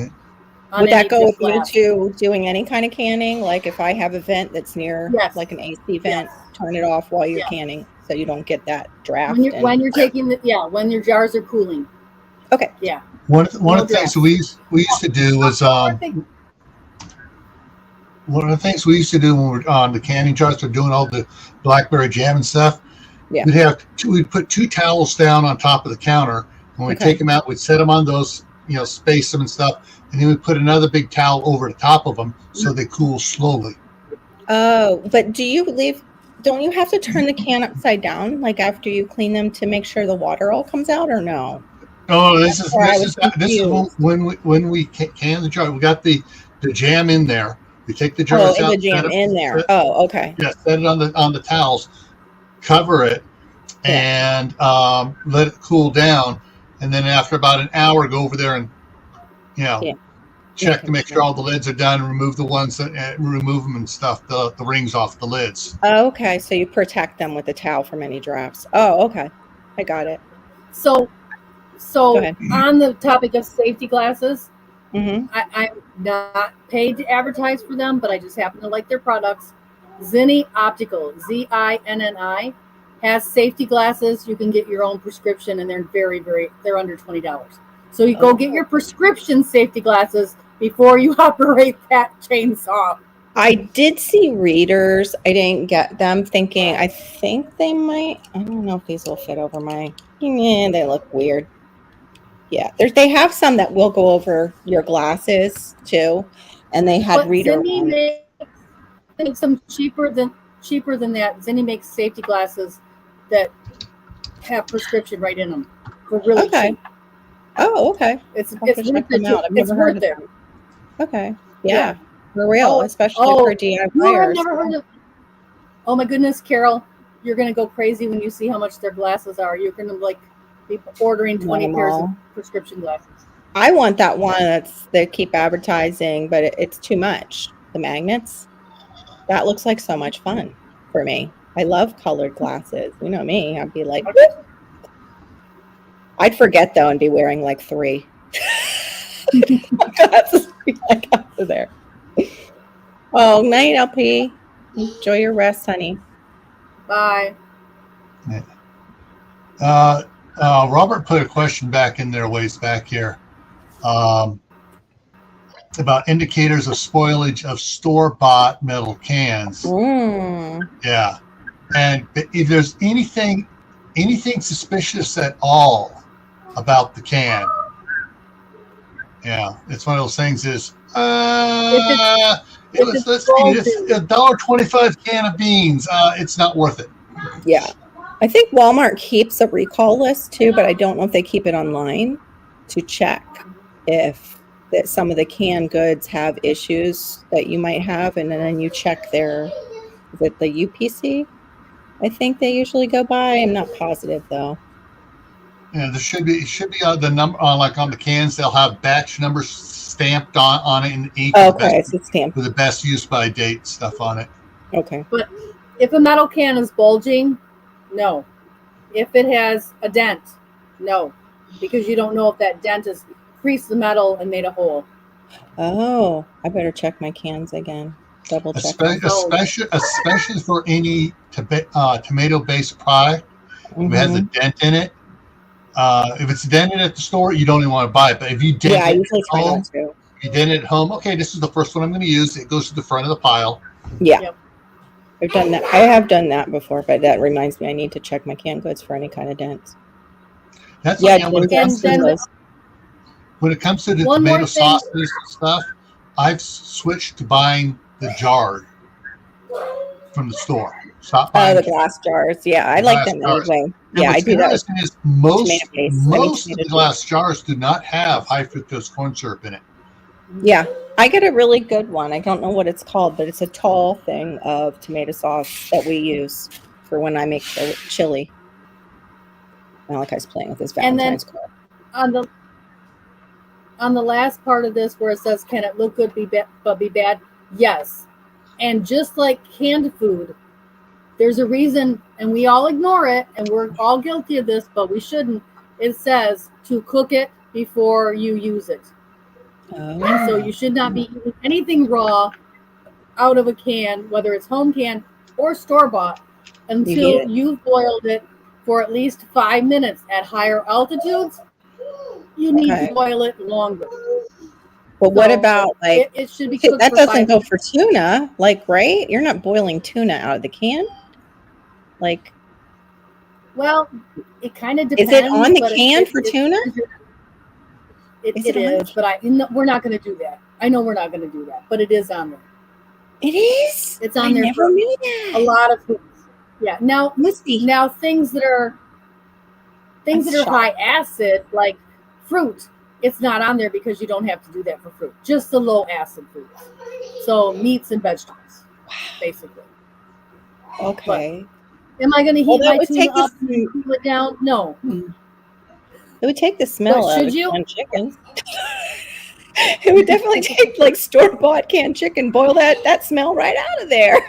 Would that go with you too, doing any kind of canning? Like if I have a vent that's near like an AC vent, turn it off while you're canning so you don't get that draft. When you're taking when your jars are cooling. Okay. Yeah. One of the things we used to do was one of the things we used to do when we're on the canning jars, we're doing all the blackberry jam and stuff. Yeah. We'd put 2 towels down on top of the counter. When we take them out, we'd set them on those, space them and stuff. And then we put another big towel over the top of them so they cool slowly. Oh, but don't you have to turn the can upside down, like after you clean them to make sure the water all comes out or no? Oh, this is when we can the jar. We got the jam in there. We take the jars out. The jam in there. Oh, okay. Yeah, set it on the towels. cover it, Yeah. and let it cool down. And then after about an hour, go over there and Yeah. check to Making make sure. sure all the lids are done. And remove the ones that remove them and stuff, the rings off the lids. Okay, so you protect them with a towel from any drafts. Oh, okay. I got it. So Go so ahead. on the topic of safety glasses, Mm-hmm. I'm not paid to advertise for them, but I just happen to like their products. Zinni Optical, Zinni, has safety glasses. You can get your own prescription, and they're they're under $20. So you go get your prescription safety glasses before you operate that chainsaw. I did see readers. I didn't get them, thinking I think they might. I don't know if these will fit over my. Yeah, they look weird. Yeah, they have some that will go over your glasses too, and they had But reader Zinni ones. makes them cheaper than that. Zinni makes safety glasses that have prescription right in them for really Okay. cheap. Oh, okay. It's I'll have to check worth them it. out. I've It's never heard worth of it. them. Okay. Yeah. Yeah, for real, especially for You have DIYers. never heard of? Oh my goodness, Carol, you're gonna go crazy when you see how much their glasses are. You're gonna be ordering 20 pairs of prescription glasses. I want that one they keep advertising, but it's too much. The magnets. That looks like so much fun for me. I love colored glasses. You know me. I'd be like, whoop. I'd forget though and be wearing like 3 glasses like after there. Oh, night, LP. Enjoy your rest, honey. Bye. Robert put a question back in there ways back here about indicators of spoilage of store-bought metal cans. Yeah, and if there's anything suspicious at all about the can, yeah, it's one of those things. Is let's see, it's $1.25 can of beans. It's not worth it. Yeah. I think Walmart keeps a recall list too, but I don't know if they keep it online to check if that some of the canned goods have issues that you might have, and then you check their with the UPC. I think they usually go by. I'm not positive though. Yeah, there should be the number on like on the cans. They'll have batch numbers stamped on it in ink. Okay, it's stamped with the best use by date stuff on it. Okay. But if a metal can is bulging, no. If it has a dent, no, because you don't know if that dent has creased the metal and made a hole. Oh, I better check my cans again. Double check. Especially for any tomato-based product, if it has a dent in it. If it's dented at the store, you don't even want to buy it. But if you dent I it usually at home, you dent it at home. Okay, this is the first one I'm going to use. It goes to the front of the pile. Yeah. Yep. I've done that. I have done that before, but that reminds me I need to check my canned goods for any kind of dents. That's when it comes to the tomato sauces and stuff, I've switched to buying the jar from the store. Stop buying the glass jars. Yeah, I like them anyway. Yeah, I do that. Is most of the glass jars do not have high fructose corn syrup in it. Yeah, I get a really good one. I don't know what it's called, but it's a tall thing of tomato sauce that we use for when I make chili. Malachi's playing with his Valentine's card. On the last part of this where it says, can it look good but be bad? Yes. And just like canned food, there's a reason, and we all ignore it, and we're all guilty of this, but we shouldn't. It says to cook it before you use it. And so you should not be eating anything raw out of a can, whether it's home can or store-bought, until you've boiled it for at least 5 minutes at higher altitudes. You need to boil it longer. But what about it should be cooked that doesn't go for tuna, right? You're not boiling tuna out of the can? Well, it kind of depends. Is it on the can for tuna? It is, but we're not going to do that. I know we're not going to do that, but it is on there. It is? It's on there for a lot of things. Yeah. Now things that are high acid, like fruit, it's not on there because you don't have to do that for fruit. Just the low acid foods. So meats and vegetables, basically. Okay. Am I going to heat that my would tuna take up this- and cool it down? No. It would take the smell But out should of you? canned chicken. It would definitely take like store-bought canned chicken, boil that smell right out of there.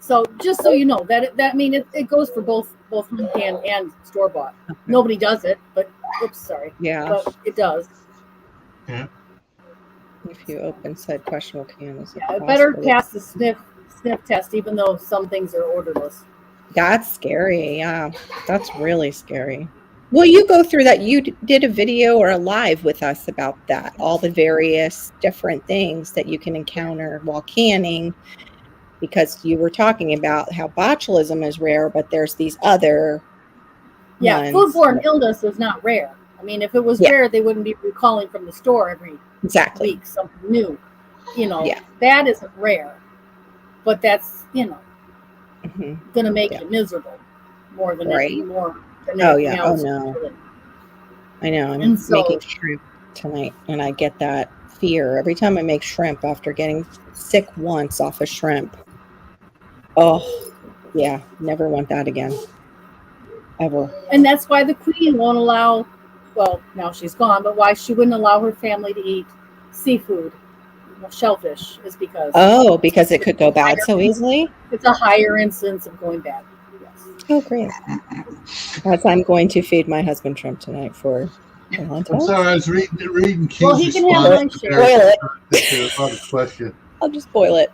So just so you know, that I mean it goes for both home canned and store bought. Nobody does it, but oops, sorry. Yeah. But it does. Yeah. If you open said questionable can, is it Yeah, it better possible? pass the sniff test, even though some things are orderless. That's scary. Yeah, that's really scary. Well, you go through that. You did a video or a live with us about that, all the various different things that you can encounter while canning, because you were talking about how botulism is rare, but there's these other Yeah, ones. foodborne illness is not rare. I mean, if it was Yeah. rare, they wouldn't be recalling from the store every Exactly. week something new. You know, Yeah. that isn't rare, but that's hmm going to make Yeah. you miserable more than Right. more than Oh, anything yeah. else. Oh, no. Really. I know. I'm And so- making shrimp tonight, and I get that fear every time I make shrimp after getting sick once off of shrimp. Oh, yeah. Never want that again. Ever. And that's why the queen won't allow, well, now she's gone, but why she wouldn't allow her family to eat seafood, shellfish, is because because it could go bad so easily? it's a higher incidence of going bad. Yes. Oh, great. As I'm going to feed my husband shrimp tonight for I'm valentines. sorry, I was reading King's Well, he can have response my to share. Boil it. Barry's other question. I'll just boil it.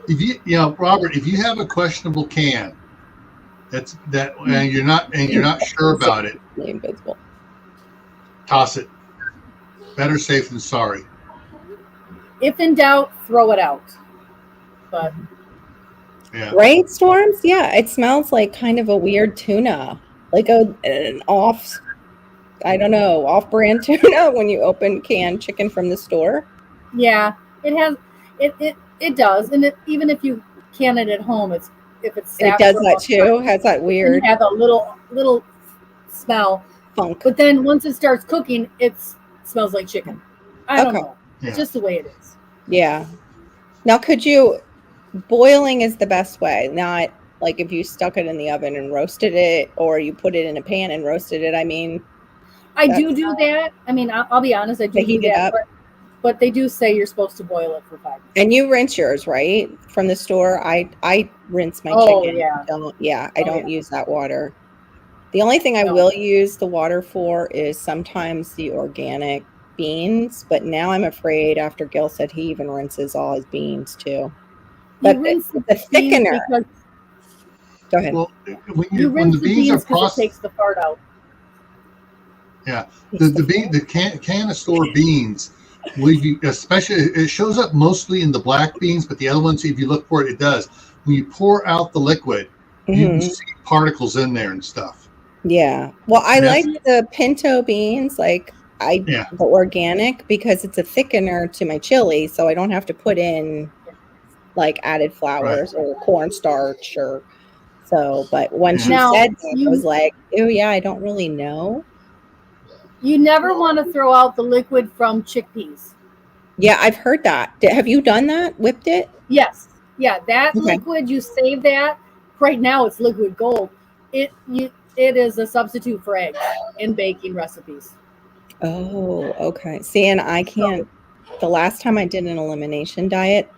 If Robert, if you have a questionable can, and you're not sure about it, The invisible. toss it. Better safe than sorry. If in doubt, throw it out. But Yeah. Right, Storms? Yeah, it smells like kind of a weird tuna. Like an off-brand tuna when you open canned chicken from the store. yeah, it does. And even if you can it at home, if it's It does that too. Has that weird have a little smell. funk. But then once it starts cooking, it smells like chicken. I don't Okay. know. Yeah. It's just the way it is. Yeah. Now, boiling is the best way, not like if you stuck it in the oven and roasted it, or you put it in a pan and roasted it. I mean, I do that. I mean, I'll be honest, I do heat it that. up. But they do say you're supposed to boil it for 5 minutes. And you rinse yours, right? From the store. I rinse my Oh, chicken. yeah. I don't use that water. The only thing I No. will use the water for is sometimes the organic beans, but now I'm afraid after Gil said he even rinses all his beans too. But You rinse the beans thickener. because Go ahead. Well, you when rinse the beans are because processed, it takes the fart out. Yeah, the can of store beans, especially it shows up mostly in the black beans, but the other ones, if you look for it, it does. When you pour out the liquid, you can see particles in there and stuff. Yeah. Well, I like the pinto beans, the organic, because it's a thickener to my chili, so I don't have to put in added flours or cornstarch or so. But when she said that, I was like, oh yeah, I don't really know. You never want to throw out the liquid from chickpeas. Yeah, I've heard that. Have you done that? Whipped it? Yes. Yeah, that liquid, you save that. Right now it's liquid gold. It is a substitute for eggs in baking recipes. Oh, okay. See, and I can't. The last time I did an elimination diet,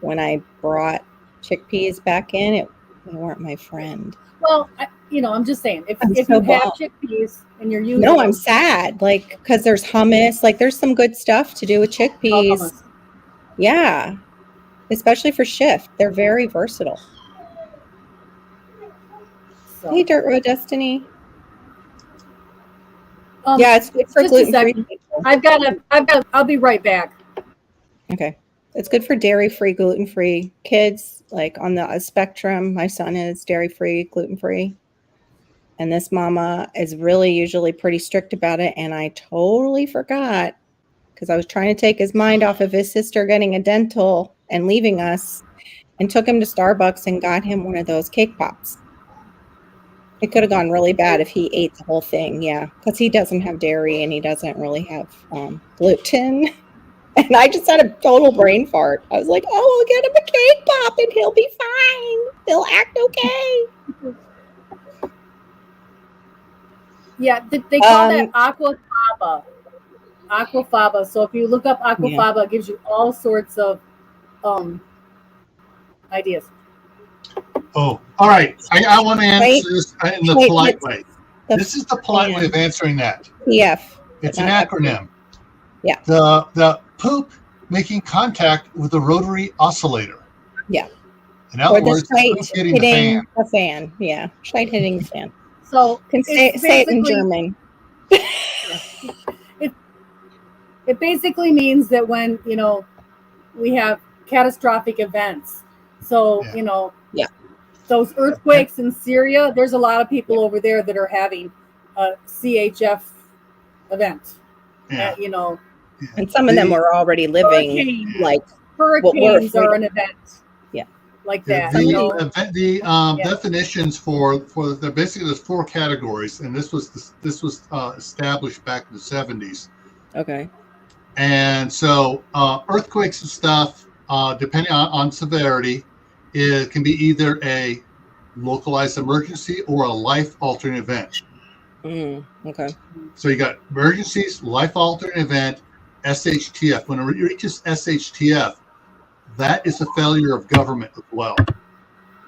when I brought chickpeas back in, they weren't my friend. Well, I'm just saying, if you have chickpeas and you're using I'm sad, because there's hummus, there's some good stuff to do with chickpeas. Yeah, especially for shift. They're very versatile. So. Hey, Dirt Road Destiny. Yeah, it's good for gluten-free. I'll be right back. Okay. It's good for dairy-free, gluten-free kids, on the spectrum. My son is dairy-free, gluten-free. And this mama is really usually pretty strict about it. And I totally forgot because I was trying to take his mind off of his sister getting a dental and leaving us, and took him to Starbucks and got him one of those cake pops. It could have gone really bad if he ate the whole thing. Yeah, because he doesn't have dairy and he doesn't really have gluten. And I just had a total brain fart. I was like, oh, I'll get him a cake pop and he'll be fine. He'll act okay. Yeah, they call that aquafaba. Aquafaba. So if you look up aquafaba, it gives you all sorts of ideas. Oh, all right. I want to answer this in the polite way. This is the polite way of answering that. PF. It's an acronym. Yeah. The poop making contact with the rotary oscillator. Yeah. In other words, it's hitting the fan. A fan. Yeah. Shite hitting the fan. So can say it in German. It basically means that when, we have catastrophic events. So, those earthquakes in Syria, there's a lot of people over there that are having a CHF event. Yeah. And some of them are already living hurricanes are an event. Yeah. Like that. The definitions for basically there's 4 categories, and this was established back in the 70s. Okay. And so earthquakes and stuff, depending on severity, it can be either a localized emergency or a life-altering event. Okay. So you got emergencies, life-altering event, SHTF. When it reaches SHTF, that is a failure of government as well.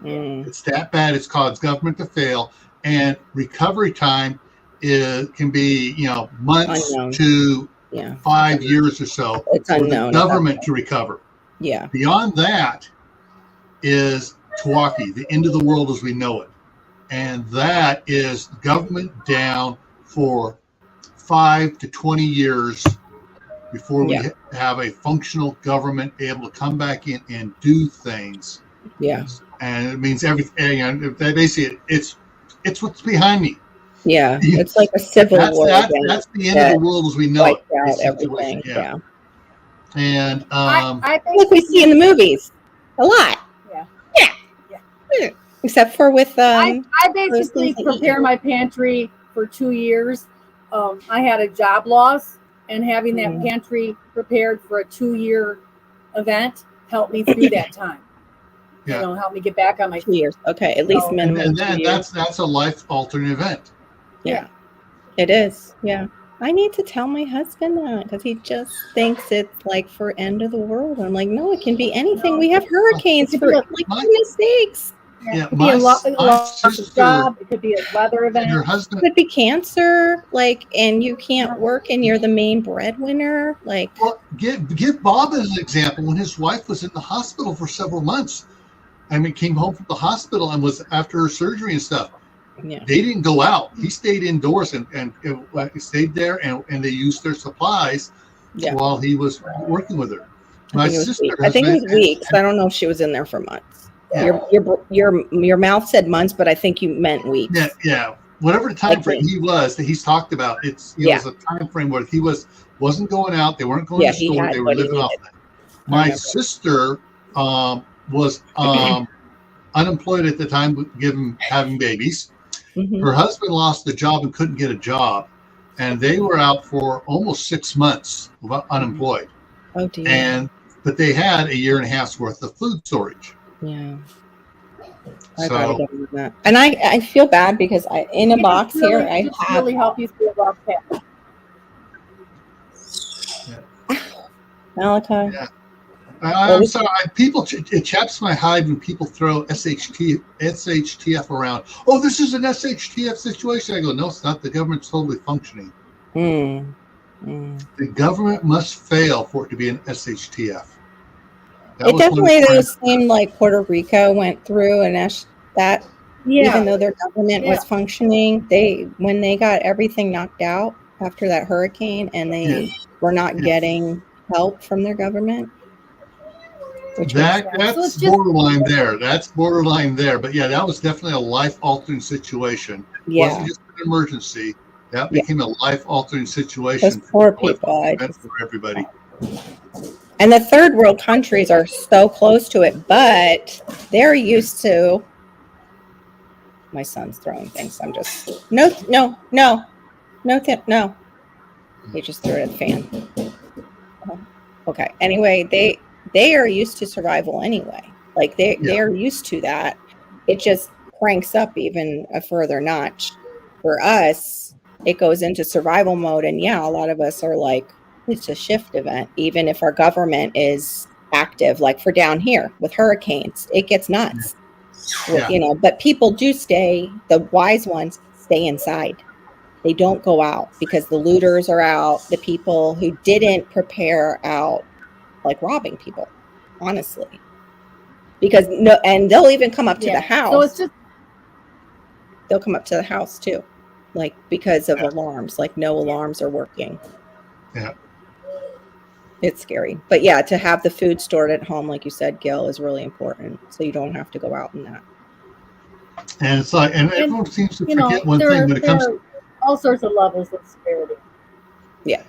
It's that bad. It's caused government to fail, and recovery time can be months to 5 years or so for the government to recover. Yeah. Beyond that is Tawaki, the end of the world as we know it. And that is government down for 5 to 20 years before we have a functional government able to come back in and do things. Yeah. And it means everything. Basically, it's what's behind me. Yeah. It's like a civil war. That's the end of the world as we know it. Out everything. Yeah. And like we see in the movies a lot. Yeah. Except for with I basically prepare my pantry for 2 years. I had a job loss, and having that pantry prepared for a 2-year event helped me through that time. Yeah. Help me get back on my 2 years. Okay, at least minimum. And then that's a life-altering event. Yeah, it is. Yeah. I need to tell my husband that because he just thinks it's like for end of the world. I'm like, no, it can be anything. We have hurricanes for goodness sakes. Yeah, it could be a loss of job. It could be a weather event. Your husband it could be cancer, and you can't work, and you're the main breadwinner. Well, give Bob as an example. When his wife was in the hospital for several months, came home from the hospital and was after her surgery and stuff. Yeah. They didn't go out. He stayed indoors and stayed there, and they used their supplies while he was working with her. I think it was weeks. I don't know if she was in there for months. Yeah. Your mouth said months, but I think you meant weeks. Yeah. Whatever the time frame he was that he's talked about, it was a time frame where he wasn't going out. They weren't going to the store. They were living off that. My sister was unemployed at the time, having babies. Mm-hmm. Her husband lost the job and couldn't get a job, and they were out for almost 6 months unemployed. Oh dear! But they had a year and a half's worth of food storage. Yeah. I gotta get on that. And I feel bad because in a box here I have really help you feel about that. Malachi. Yeah. I'm sorry. It chaps my hide when people throw SHTF around. Oh, this is an SHTF situation. I go, no, it's not. The government's totally functioning. The government must fail for it to be an SHTF. It definitely does seem like Puerto Rico went through and that. Even though their government was functioning, when they got everything knocked out after that hurricane, and they were not getting help from their government. That's borderline there. That's borderline there. But that was definitely a life-altering situation. It wasn't just an emergency. That became a life-altering situation. Those poor people. For everybody. And the third world countries are so close to it, but they're used to. My son's throwing things. I'm just no. He just threw it at the fan. Okay. Anyway, they are used to survival anyway. Like they're used to that. It just cranks up even a further notch. For us, it goes into survival mode, and yeah, a lot of us are like, it's a shift event. Even if our government is active, like for down here with hurricanes, it gets nuts. Yeah. You know, but people do stay. The wise ones stay inside. They don't go out because the looters are out. The people who didn't prepare out, like robbing people, honestly. Because no, and they'll even come up to the Yeah. So it's house. just They'll come up to the house too, like because of Yeah. alarms. Like no alarms are working. Yeah. It's scary, but yeah, to have the food stored at home, like you said, Gil, is really important. So you don't have to go out in that. And it's like, and and everyone seems to you know forget one thing when it there comes. are all sorts of levels of severity. Yeah.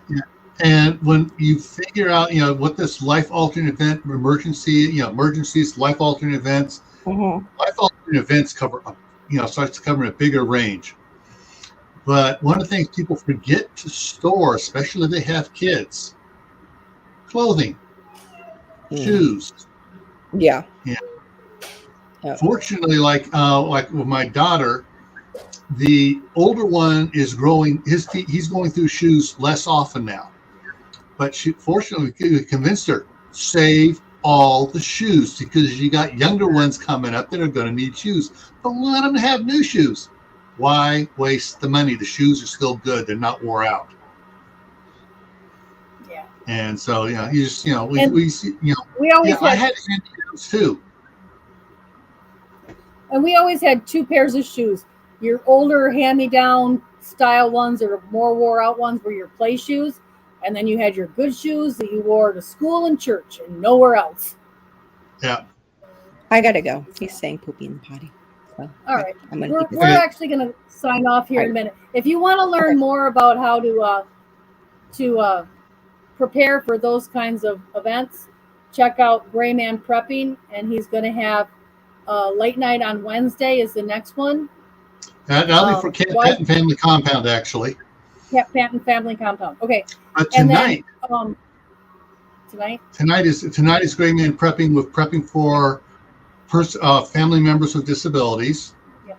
And when you figure out, what this life-altering event, emergencies, life-altering events, Mm-hmm. life-altering events starts covering a bigger range. But one of the things people forget to store, especially if they have kids, clothing, shoes. Yeah. Yeah. Yep. Fortunately, like with my daughter, the older one is growing his feet. He's going through shoes less often now. But fortunately, we convinced her, save all the shoes because you got younger ones coming up that are going to need shoes. But let them have new shoes. Why waste the money? The shoes are still good. They're not wore out. Yeah. And so, you just, And we always I had had hand-me-downs too. And we always had two pairs of shoes. Your older hand-me-down style ones or more wore-out ones were your play shoes. And then you had your good shoes that you wore to school and church and nowhere else. Yeah. I gotta go. He's saying poopy in the potty. So All right. I'm gonna We're keep this. actually going to sign off here in a minute. If you want to learn more about how to prepare for those kinds of events, check out Gray Man Prepping, and he's going to have late night on Wednesday is the next one. That'll be for Patton Family Compound, actually. Yeah, Patton Family Compound. Okay. But tonight, tonight is Gray Man Prepping for family members with disabilities. Yep.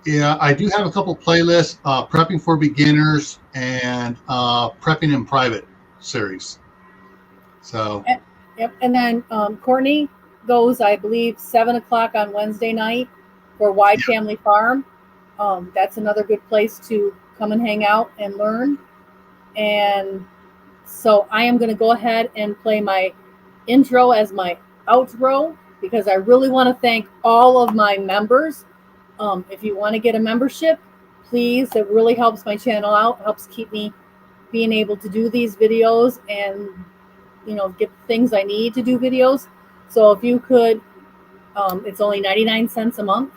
Yeah, I do have a couple playlists: Prepping for Beginners and Prepping in Private series. So. Yep, and then Courtney goes, I believe, 7:00 on Wednesday night for Wide Family Farm. That's another good place to come and hang out and learn. And so I am going to go ahead and play my intro as my outro because I really want to thank all of my members. If you want to get a membership, please, it really helps my channel out, helps keep me being able to do these videos and get the things I need to do videos. So if you could, it's only 99 cents a month.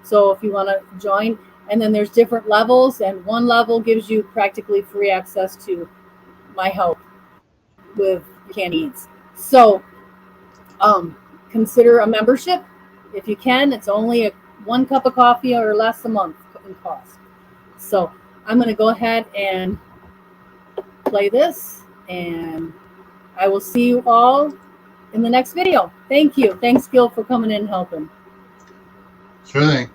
So if you want to join, and then there's different levels, and one level gives you practically free access to my help with canned needs. So consider a membership if you can. It's only 1 cup of coffee or less a month in cost. So I'm going to go ahead and play this, and I will see you all in the next video. Thank you. Thanks, Gil, for coming in and helping. Sure thing.